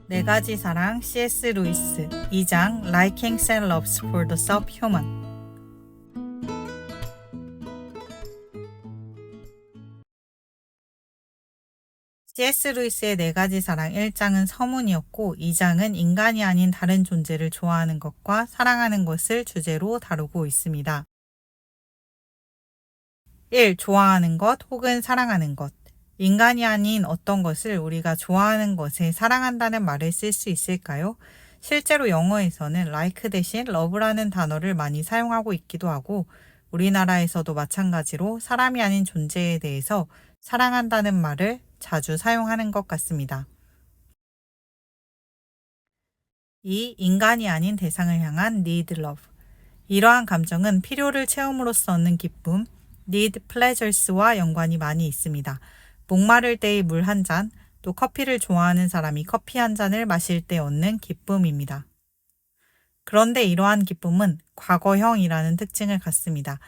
네 가지 사랑 C.S. 루이스 2장 Likings and Loves for the Subhuman. C.S. 루이스의 네 가지 사랑 1장은 서문이었고 2장은 인간이 아닌 다른 존재를 좋아하는 것과 사랑하는 것을 주제로 다루고 있습니다. 1. 좋아하는 것 혹은 사랑하는 것. 인간이 아닌 어떤 것을 우리가 좋아하는 것에 사랑한다는 말을 쓸 수 있을까요? 실제로 영어에서는 like 대신 love라는 단어를 많이 사용하고 있기도 하고 우리나라에서도 마찬가지로 사람이 아닌 존재에 대해서 사랑한다는 말을 자주 사용하는 것 같습니다. 2. 인간이 아닌 대상을 향한 need love. 이러한 감정은 필요를 채움으로써 얻는 기쁨, need pleasures와 연관이 많이 있습니다. 목마를 때의 물 한 잔, 또 커피를 좋아하는 사람이 커피 한 잔을 마실 때 얻는 기쁨입니다. 그런데 이러한 기쁨은 과거형이라는 특징을 갖습니다.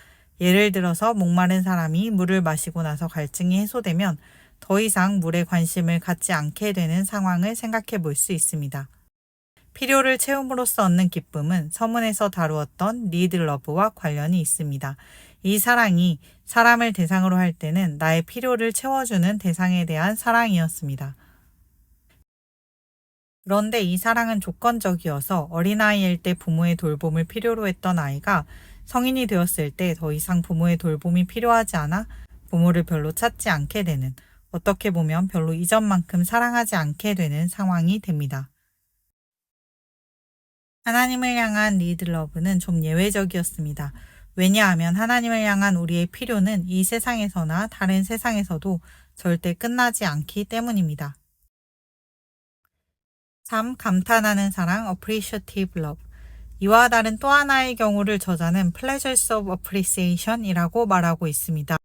예를 들어서 목마른 사람이 물을 마시고 나서 갈증이 해소되면 더 이상 물에 관심을 갖지 않게 되는 상황을 생각해 볼 수 있습니다. 필요를 채움으로써 얻는 기쁨은 서문에서 다루었던 need love와 관련이 있습니다. 이 사랑이 사람을 대상으로 할 때는 나의 필요를 채워주는 대상에 대한 사랑이었습니다. 그런데 이 사랑은 조건적이어서 어린아이일 때 부모의 돌봄을 필요로 했던 아이가 성인이 되었을 때 더 이상 부모의 돌봄이 필요하지 않아 부모를 별로 찾지 않게 되는, 어떻게 보면 별로 이전만큼 사랑하지 않게 되는 상황이 됩니다. 하나님을 향한 need love는 좀 예외적이었습니다. 왜냐하면 하나님을 향한 우리의 필요는 이 세상에서나 다른 세상에서도 절대 끝나지 않기 때문입니다. 3. 감탄하는 사랑 appreciative love. 이와 다른 또 하나의 경우를 저자는 pleasures of appreciation이라고 말하고 있습니다.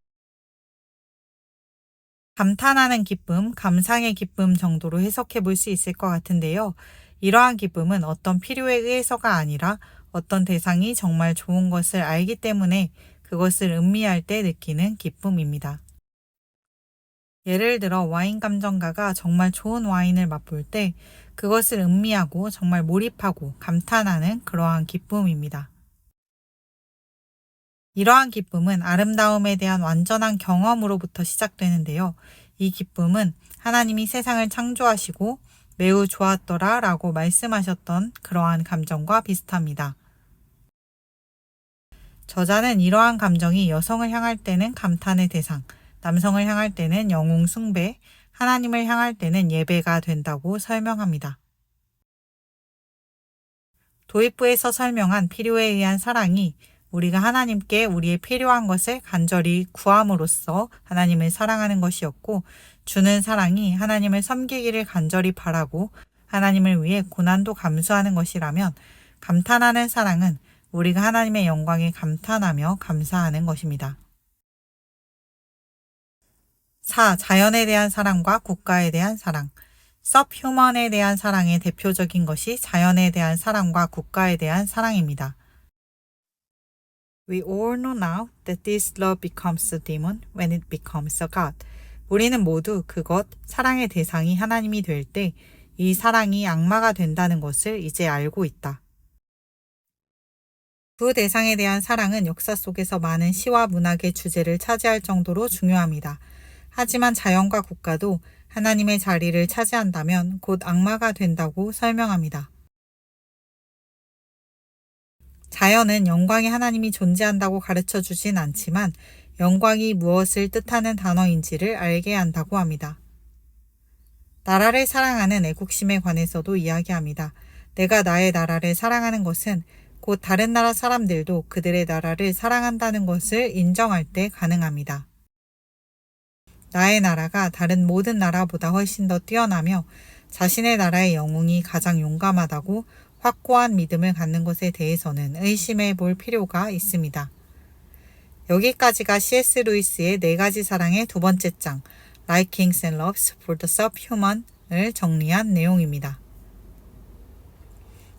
감탄하는 기쁨, 감상의 기쁨 정도로 해석해 볼 수 있을 것 같은데요. 이러한 기쁨은 어떤 필요에 의해서가 아니라 어떤 대상이 정말 좋은 것을 알기 때문에 그것을 음미할 때 느끼는 기쁨입니다. 예를 들어 와인 감정가가 정말 좋은 와인을 맛볼 때 그것을 음미하고 정말 몰입하고 감탄하는 그러한 기쁨입니다. 이러한 기쁨은 아름다움에 대한 완전한 경험으로부터 시작되는데요. 이 기쁨은 하나님이 세상을 창조하시고 매우 좋았더라 라고 말씀하셨던 그러한 감정과 비슷합니다. 저자는 이러한 감정이 여성을 향할 때는 감탄의 대상, 남성을 향할 때는 영웅 숭배, 하나님을 향할 때는 예배가 된다고 설명합니다. 도입부에서 설명한 필요에 의한 사랑이 우리가 하나님께 우리의 필요한 것을 간절히 구함으로써 하나님을 사랑하는 것이었고, 주는 사랑이 하나님을 섬기기를 간절히 바라고 하나님을 위해 고난도 감수하는 것이라면, 감탄하는 사랑은 우리가 하나님의 영광에 감탄하며 감사하는 것입니다. 4. 자연에 대한 사랑과 국가에 대한 사랑. subhuman에 대한 사랑의 대표적인 것이 자연에 대한 사랑과 국가에 대한 사랑입니다. We all know now that this love becomes a demon when it becomes a god. 우리는 모두 그것, 사랑의 대상이 하나님이 될 때 이 사랑이 악마가 된다는 것을 이제 알고 있다. 그 대상에 대한 사랑은 역사 속에서 많은 시와 문학의 주제를 차지할 정도로 중요합니다. 하지만 자연과 국가도 하나님의 자리를 차지한다면 곧 악마가 된다고 설명합니다. 자연은 영광의 하나님이 존재한다고 가르쳐 주진 않지만 영광이 무엇을 뜻하는 단어인지를 알게 한다고 합니다. 나라를 사랑하는 애국심에 관해서도 이야기합니다. 내가 나의 나라를 사랑하는 것은 곧 다른 나라 사람들도 그들의 나라를 사랑한다는 것을 인정할 때 가능합니다. 나의 나라가 다른 모든 나라보다 훨씬 더 뛰어나며 자신의 나라의 영웅이 가장 용감하다고 확고한 믿음을 갖는 것에 대해서는 의심해 볼 필요가 있습니다. 여기까지가 C.S. 루이스의 네 가지 사랑의 두 번째 장, Likings and Loves for the Subhuman을 정리한 내용입니다.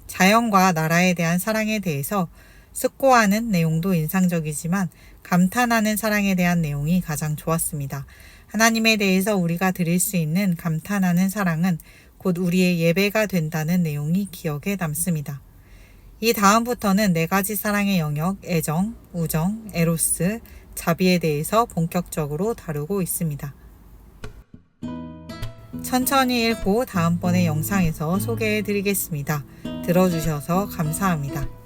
자연과 나라에 대한 사랑에 대해서 숙고하는 내용도 인상적이지만 감탄하는 사랑에 대한 내용이 가장 좋았습니다. 하나님에 대해서 우리가 드릴 수 있는 감탄하는 사랑은 곧 우리의 예배가 된다는 내용이 기억에 남습니다. 이 다음부터는 네 가지 사랑의 영역, 애정, 우정, 에로스, 자비에 대해서 본격적으로 다루고 있습니다. 천천히 읽고 다음번의 영상에서 소개해 드리겠습니다. 들어주셔서 감사합니다.